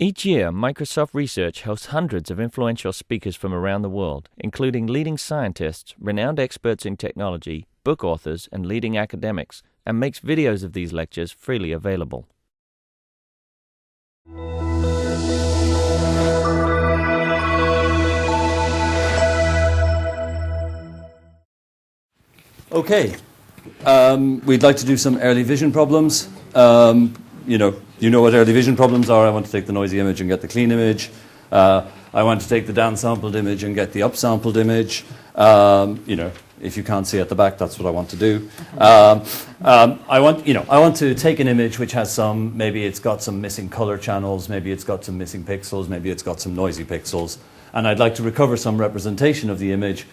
Each year, Microsoft Research hosts hundreds of influential speakers from around the world, including leading scientists, renowned experts in technology, book authors, and leading academics, and makes videos of these lectures freely available. Okay, we'd like to do some early vision problems. You know what early vision problems are. I want to take the noisy image and get the clean image. I want to take the downsampled image and get the upsampled image. If you can't see at the back, that's what I want to do. I want to take an image which has maybe it's got some missing color channels, maybe it's got some missing pixels, maybe it's got some noisy pixels, and I'd like to recover some representation of the image,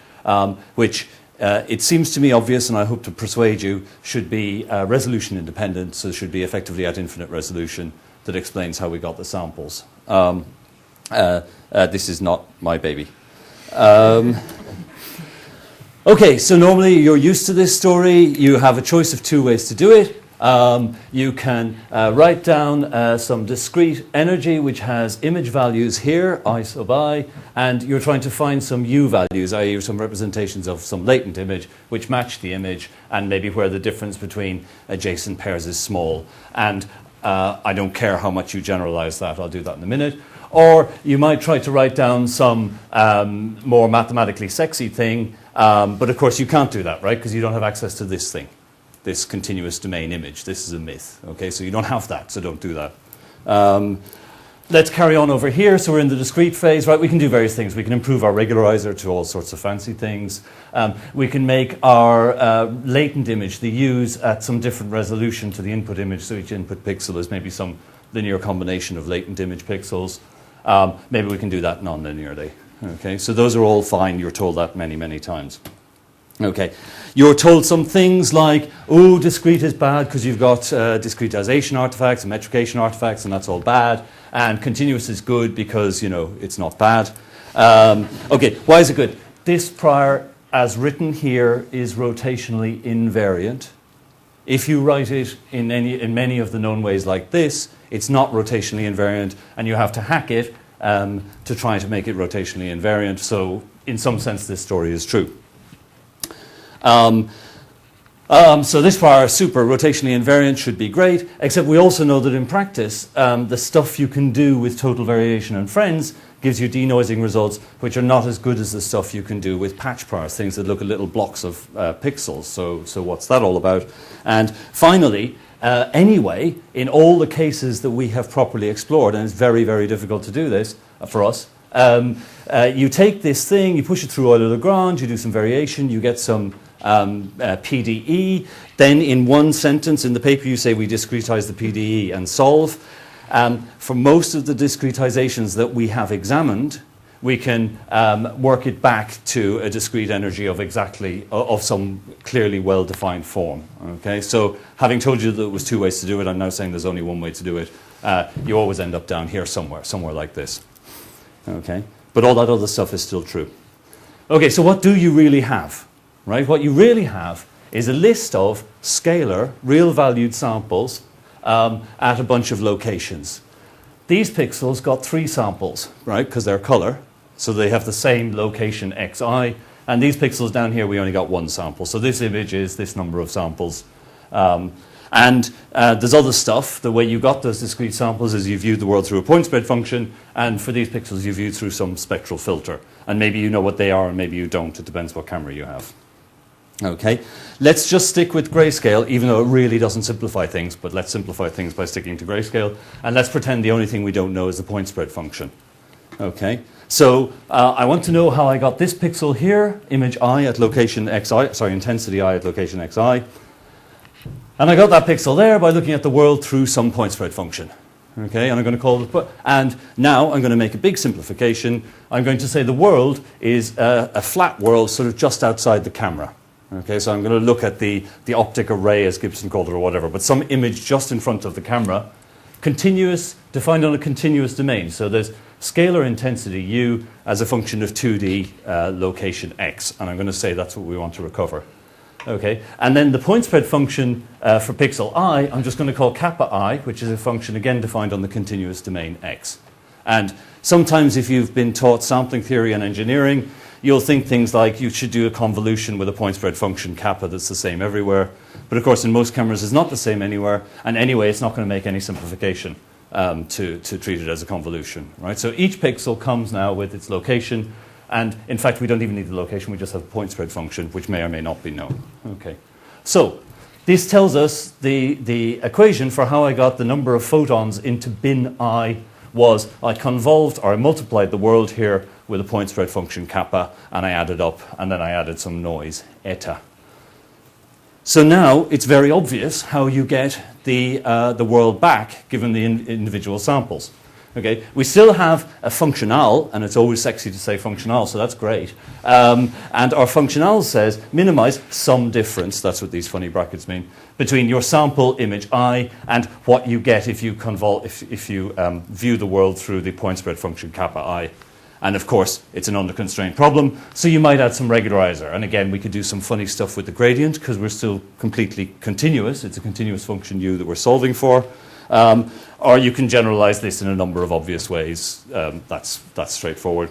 which it seems to me obvious, and I hope to persuade you, should be resolution independent, so should be effectively at infinite resolution, that explains how we got the samples. This is not my baby. Okay, so normally you're used to this story. You have a choice of two ways to do it. You can write down some discrete energy which has image values here, I sub I, and you're trying to find some U values, i.e. some representations of some latent image which match the image and maybe where the difference between adjacent pairs is small. And I don't care how much you generalize that, I'll do that in a minute. Or you might try to write down some more mathematically sexy thing, but of course you can't do that, right? Because you don't have access to this thing. This continuous domain image. This is a myth. Okay, so you don't have that, so don't do that. Let's carry on over here. So we're in the discrete phase, right? We can do various things. We can improve our regularizer to all sorts of fancy things. We can make our latent image, the U's, at some different resolution to the input image. So each input pixel is maybe some linear combination of latent image pixels. Maybe we can do that non-linearly. Okay, so those are all fine. You're told that many, many times. Okay, you're told some things like, oh, discrete is bad because you've got discretization artifacts and metrication artifacts, and that's all bad. And continuous is good because, it's not bad. Okay, why is it good? This prior, as written here, is rotationally invariant. If you write it in many of the known ways like this, it's not rotationally invariant, and you have to hack it to try to make it rotationally invariant. So, in some sense, this story is true. So this prior super rotationally invariant should be great, except we also know that in practice, the stuff you can do with total variation and friends gives you denoising results which are not as good as the stuff you can do with patch priors, things that look at little blocks of pixels. So what's that all about? And finally, anyway, in all the cases that we have properly explored, and it's very, very difficult to do this for us, you take this thing, you push it through Euler-Lagrange, you do some variation, you get some PDE. Then in one sentence in the paper you say we discretize the PDE and solve. For most of the discretizations that we have examined, we can work it back to a discrete energy of some clearly well-defined form. Okay, so having told you that there was two ways to do it, I'm now saying there's only one way to do it. You always end up down here somewhere like this. Okay, but all that other stuff is still true. Okay, so what do you really have? Right? What you really have is a list of scalar, real-valued samples at a bunch of locations. These pixels got 3 samples, right? Because they're color, so they have the same location xi. And these pixels down here, we only got 1 sample. So this image is this number of samples. And there's other stuff. The way you got those discrete samples is you viewed the world through a point spread function, and for these pixels you viewed through some spectral filter. And maybe you know what they are, and maybe you don't. It depends what camera you have. Okay, let's just stick with grayscale, even though it really doesn't simplify things, but let's simplify things by sticking to grayscale. And let's pretend the only thing we don't know is the point spread function. Okay, so I want to know how I got this pixel here, image I at location xi, intensity I at location xi. And I got that pixel there by looking at the world through some point spread function. Okay, and I'm going to call it, and now I'm going to make a big simplification. I'm going to say the world is a flat world sort of just outside the camera. Okay, so I'm going to look at the optic array, as Gibson called it, or whatever, but some image just in front of the camera, continuous, defined on a continuous domain. So there's scalar intensity U as a function of 2D location X, and I'm going to say that's what we want to recover. Okay, and then the point spread function for pixel I, I'm just going to call kappa I, which is a function again defined on the continuous domain X. And sometimes if you've been taught sampling theory and engineering, you'll think things like you should do a convolution with a point spread function kappa that's the same everywhere. But of course, in most cameras, it's not the same anywhere. And anyway, it's not going to make any simplification to treat it as a convolution. Right? So each pixel comes now with its location. And in fact, we don't even need the location. We just have a point spread function, which may or may not be known. Okay. So this tells us the equation for how I got the number of photons into bin I was I convolved or I multiplied the world here with a point spread function kappa, and I added up, and then I added some noise, eta. So now it's very obvious how you get the world back given the individual samples. Okay, we still have a functional, and it's always sexy to say functional, so that's great. And our functional says minimize some difference, that's what these funny brackets mean, between your sample image I and what you get if you view the world through the point spread function kappa I. And of course, it's an under-constrained problem, so you might add some regularizer. And again, we could do some funny stuff with the gradient because we're still completely continuous. It's a continuous function u that we're solving for. Or you can generalize this in a number of obvious ways. That's straightforward.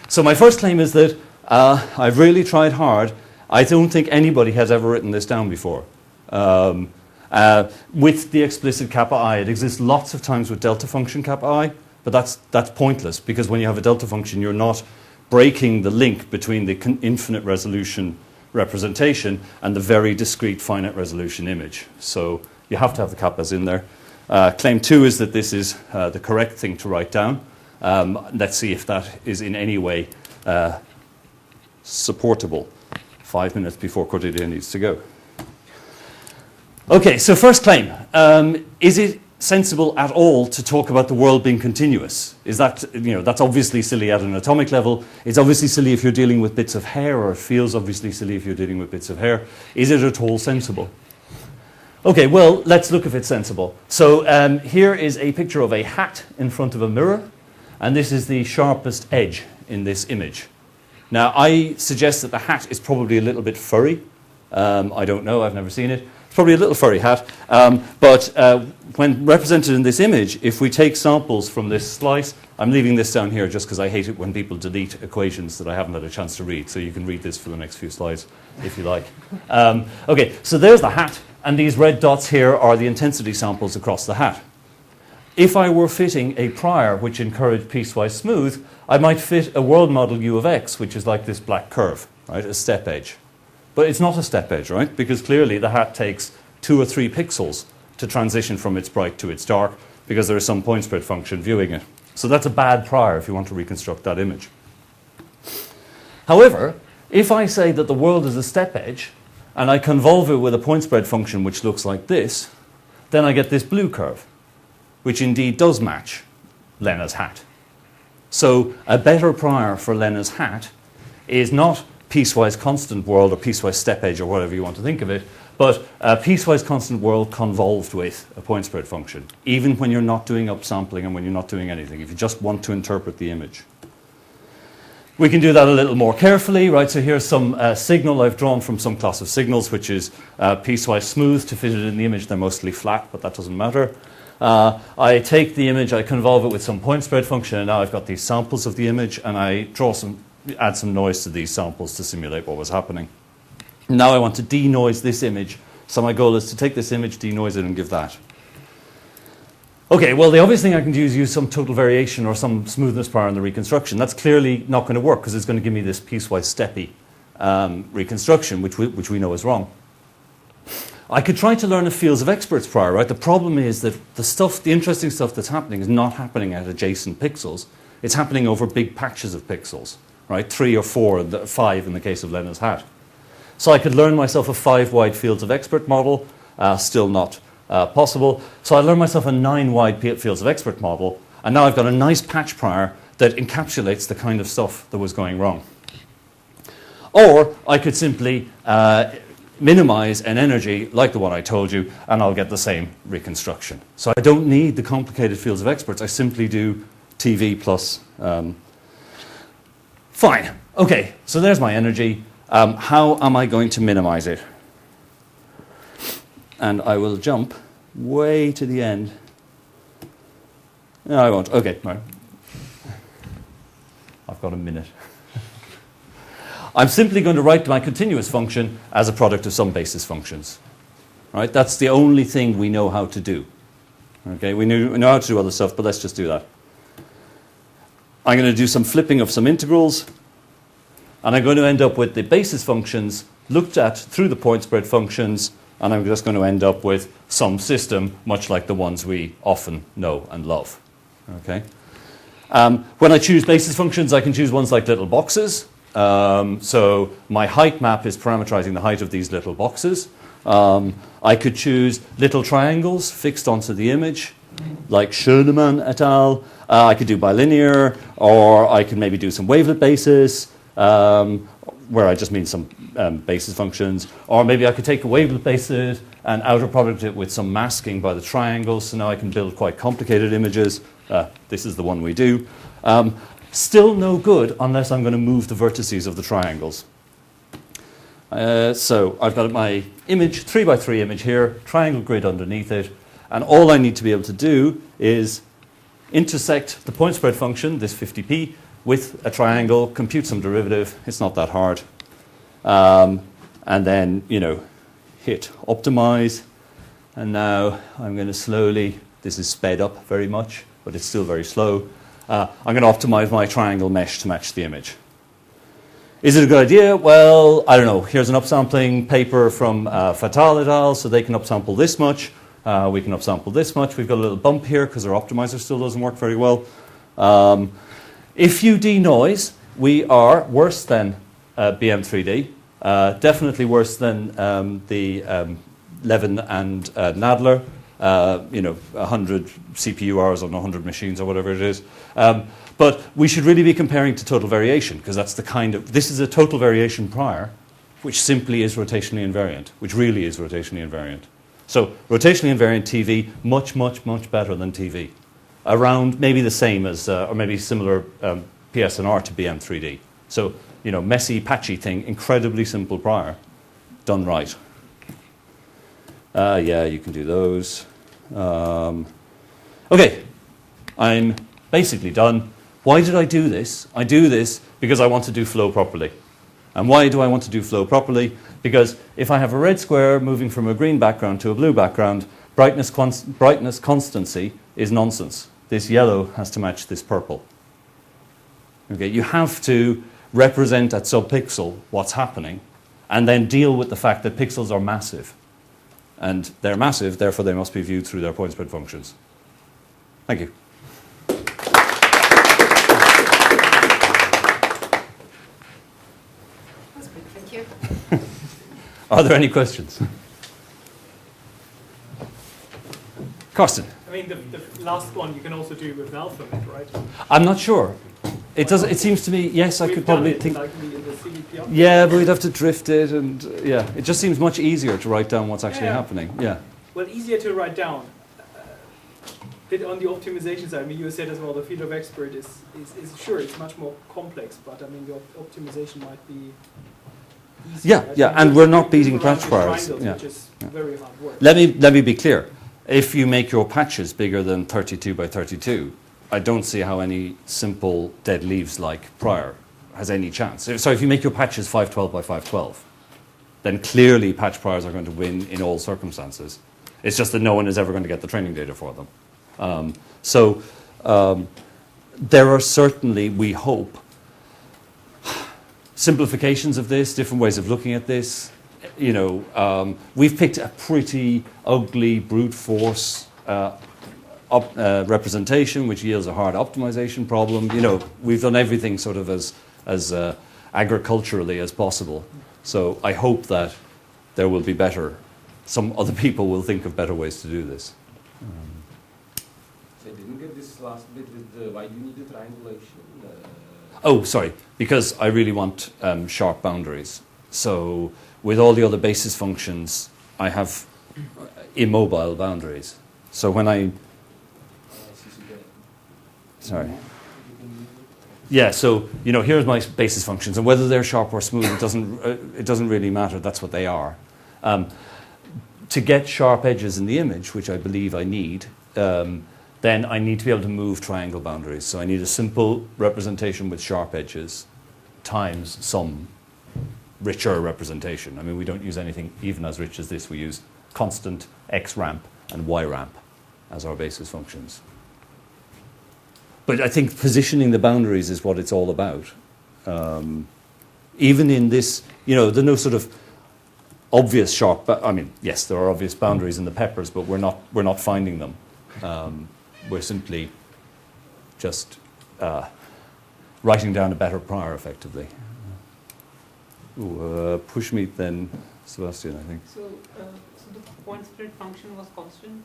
So my first claim is that I've really tried hard. I don't think anybody has ever written this down before. With the explicit kappa I, it exists lots of times with delta function kappa I, but that's pointless because when you have a delta function, you're not breaking the link between the infinite resolution representation and the very discrete finite resolution image. So you have to have the kappas in there. Claim 2 is that this is the correct thing to write down. Let's see if that is in any way supportable. 5 minutes before Cordelia needs to go. Okay, so first claim. Is it sensible at all to talk about the world being continuous? Is that, that's obviously silly at an atomic level. It's obviously silly if you're dealing with bits of hair, or it feels obviously silly if you're dealing with bits of hair. Is it at all sensible? Okay, well, let's look if it's sensible. So here is a picture of a hat in front of a mirror, and this is the sharpest edge in this image. Now, I suggest that the hat is probably a little bit furry. I don't know, I've never seen it. It's probably a little furry hat. But when represented in this image, if we take samples from this slice, I'm leaving this down here just because I hate it when people delete equations that I haven't had a chance to read. So you can read this for the next few slides if you like. Okay, so there's the hat. And these red dots here are the intensity samples across the hat. If I were fitting a prior which encouraged piecewise smooth, I might fit a world model u of x, which is like this black curve, right, a step edge. But it's not a step edge, right, because clearly the hat takes 2 or 3 pixels to transition from its bright to its dark because there is some point spread function viewing it. So that's a bad prior if you want to reconstruct that image. However, if I say that the world is a step edge, and I convolve it with a point spread function which looks like this, then I get this blue curve, which indeed does match Lena's hat. So a better prior for Lena's hat is not piecewise constant world or piecewise step edge or whatever you want to think of it, but a piecewise constant world convolved with a point spread function, even when you're not doing upsampling and when you're not doing anything, if you just want to interpret the image. We can do that a little more carefully, right? So here's some signal I've drawn from some class of signals, which is piecewise smooth. To fit it in the image, they're mostly flat, but that doesn't matter. I take the image, I convolve it with some point spread function, and now I've got these samples of the image, and I add some noise to these samples to simulate what was happening. Now I want to denoise this image. So my goal is to take this image, denoise it, and give that. Okay, well, the obvious thing I can do is use some total variation or some smoothness prior in the reconstruction. That's clearly not going to work because it's going to give me this piecewise steppy reconstruction, which we know is wrong. I could try to learn a fields of experts prior, right? The problem is that the interesting stuff that's happening is not happening at adjacent pixels. It's happening over big patches of pixels, right? 3 or 4, 5 in the case of Lena's hat. So I could learn myself a 5-wide fields of expert model, still not possible. So I learned myself a 9-wide fields of expert model, and now I've got a nice patch prior that encapsulates the kind of stuff that was going wrong. Or I could simply minimize an energy like the one I told you, and I'll get the same reconstruction. So I don't need the complicated fields of experts. I simply do TV plus. Fine. Okay, so there's my energy. How am I going to minimize it? And I will jump way to the end. No, I won't. Okay, all right. I've got a minute. I'm simply going to write my continuous function as a product of some basis functions. Right? That's the only thing we know how to do. Okay, we know how to do other stuff, but let's just do that. I'm going to do some flipping of some integrals, and I'm going to end up with the basis functions looked at through the point spread functions, and I'm just going to end up with some system much like the ones we often know and love. Okay. When I choose basis functions, I can choose ones like little boxes. So my height map is parameterizing the height of these little boxes. I could choose little triangles fixed onto the image, like Schoenemann et al. I could do bilinear, or I could maybe do some wavelet basis, where I just mean some basis functions. Or maybe I could take a wavelet basis and outer product it with some masking by the triangles, so now I can build quite complicated images. This is the one we do. Still no good unless I'm going to move the vertices of the triangles. So I've got my image, 3x3 image here, triangle grid underneath it, and all I need to be able to do is intersect the point spread function, this 50p, with a triangle, compute some derivative. It's not that hard. And then, hit optimize. And now I'm going to slowly, this is sped up very much, but it's still very slow. I'm going to optimize my triangle mesh to match the image. Is it a good idea? Well, I don't know. Here's an upsampling paper from Fatal et al. So they can upsample this much. We can upsample this much. We've got a little bump here because our optimizer still doesn't work very well. If you denoise, we are worse than BM3D. Definitely worse than the Levin and Nadler. 100 CPU hours on 100 machines or whatever it is. But we should really be comparing to total variation, because that's the kind of, this is a total variation prior, which simply is rotationally invariant, which really is rotationally invariant. So rotationally invariant TV, much, much, much better than TV. Around maybe the same as, or maybe similar PSNR to BM3D. So, messy, patchy thing, incredibly simple prior, done right. Yeah, you can do those. Okay, I'm basically done. Why did I do this? I do this because I want to do flow properly. And why do I want to do flow properly? Because if I have a red square moving from a green background to a blue background, brightness constancy is nonsense. This yellow has to match this purple. Okay, you have to represent at subpixel what's happening and then deal with the fact that pixels are massive. And they're massive, therefore they must be viewed through their point spread functions. Thank you. That's good, thank you. Are there any questions? Carsten. I mean, the last one you can also do with alphabet, right? I'm not sure. It does. It seems to me, yes, I could probably think. Like in the CVP. Yeah, but we'd have to drift it, and yeah, it just seems much easier to write down what's actually happening. Yeah. Well, easier to write down. Bit on the optimization side. I mean, you said as well the field of expert is sure it's much more complex, but I mean the optimization might be easier. Yeah, yeah, and we're not beating patch priors. Yeah. Which is very hard work. Let me be clear. If you make your patches bigger than 32 by 32, I don't see how any simple dead leaves like prior has any chance. So if you make your patches 512 by 512, then clearly patch priors are going to win in all circumstances. It's just that no one is ever going to get the training data for them. There are certainly, we hope, simplifications of this, different ways of looking at this. We've picked a pretty ugly brute force representation, which yields a hard optimization problem. We've done everything sort of as agriculturally as possible. So I hope that there will be better. Some other people will think of better ways to do this. So I didn't get this last bit with why do you need the triangulation? Oh, sorry, because I really want sharp boundaries. So with all the other basis functions, I have immobile boundaries. So when I... Sorry. Yeah, so, here's my basis functions, and whether they're sharp or smooth, it doesn't really matter. That's what they are. To get sharp edges in the image, which I believe I need, then I need to be able to move triangle boundaries. So I need a simple representation with sharp edges times some richer representation. I mean, we don't use anything even as rich as this. We use constant x ramp and y ramp as our basis functions. But I think positioning the boundaries is what it's all about. Even in this, you know, there are no sort of obvious sharp, I mean, yes, there are obvious boundaries in the peppers, but we're not finding them. We're simply just writing down a better prior, effectively. Ooh, push meet then, Sebastian, I think. So the point spread function was constant?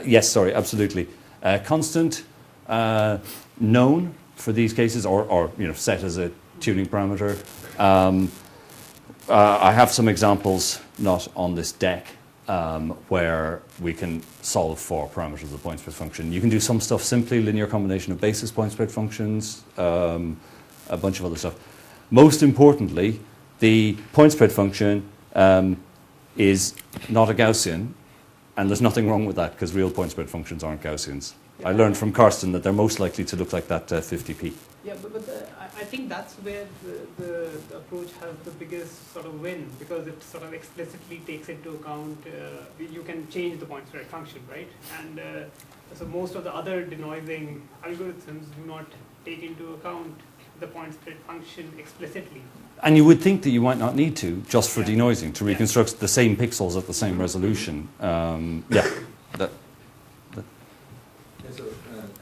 Yes, sorry, absolutely. Constant, known for these cases, or you know, set as a tuning parameter. I have some examples, not on this deck, where we can solve for parameters of the point spread function. You can do some stuff simply, linear combination of basis point spread functions, a bunch of other stuff. Most importantly, the point spread function is not a Gaussian, and there's nothing wrong with that because real point spread functions aren't Gaussians. Yeah. I learned from Karsten that they're most likely to look like that 50p. Yeah, but I think that's where the approach has the biggest sort of win, because it sort of explicitly takes into account, you can change the point spread function, right? And so most of the other denoising algorithms do not take into account the point spread function explicitly. And you would think that you might not need to, just for Yeah. denoising, to reconstruct the same pixels at the same resolution. Yeah. So,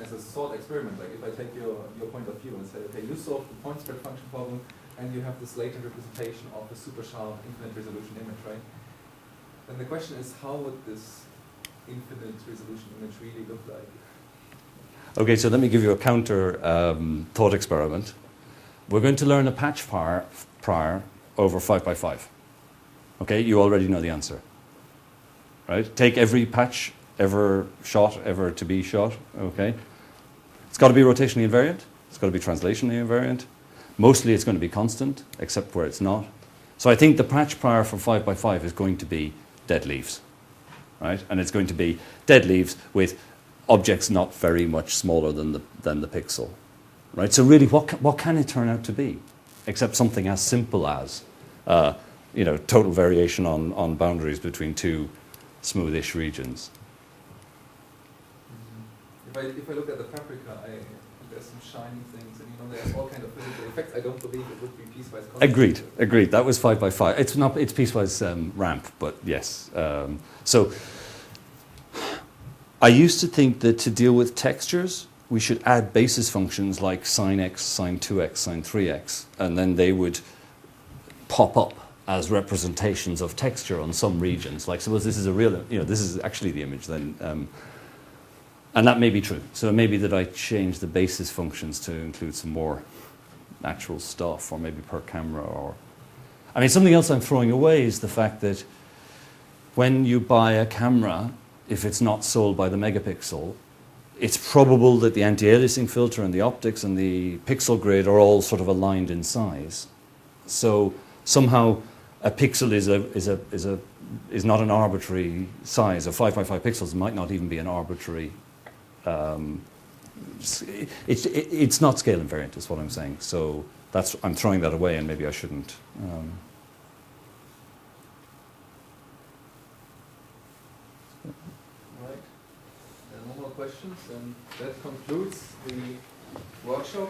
as a thought experiment, like if I take your point of view and say, okay, you solve the point spread function problem, and you have this latent representation of a super sharp infinite resolution image, right? Then the question is, how would this infinite resolution image really look like? Okay, so let me give you a counter thought experiment. We're going to learn a patch prior over 5 by 5. Okay, you already know the answer. Right? Take every patch ever shot, ever to be shot. Okay, it's got to be rotationally invariant. It's got to be translationally invariant. Mostly it's going to be constant, except where it's not. So I think the patch prior for 5 by 5 is going to be dead leaves, right? And it's going to be dead leaves with objects not very much smaller than the pixel, right? So really, what can it turn out to be, except something as simple as, you know, total variation on boundaries between two smoothish regions. If I look at the paprika, there's some shiny things, and you know, there's all kind of physical effects. I don't believe it would be piecewise constant. Agreed. That was 5 by 5. It's piecewise ramp, but yes. So I used to think that to deal with textures, we should add basis functions like sine x, sine 2x, sine 3x, and then they would pop up as representations of texture on some regions. Like, suppose this is a real, you know, this is actually the image then. And that may be true. So it may be that I change the basis functions to include some more natural stuff, or maybe per camera, or... I mean, something else I'm throwing away is the fact that when you buy a camera, if it's not sold by the megapixel, it's probable that the anti-aliasing filter and the optics and the pixel grid are all sort of aligned in size. So somehow a pixel is not an arbitrary size. A 5 by 5 pixels might not even be an arbitrary... it's not scale invariant, is what I'm saying. So I'm throwing that away, and maybe I shouldn't. Right. No more questions, and that concludes the workshop.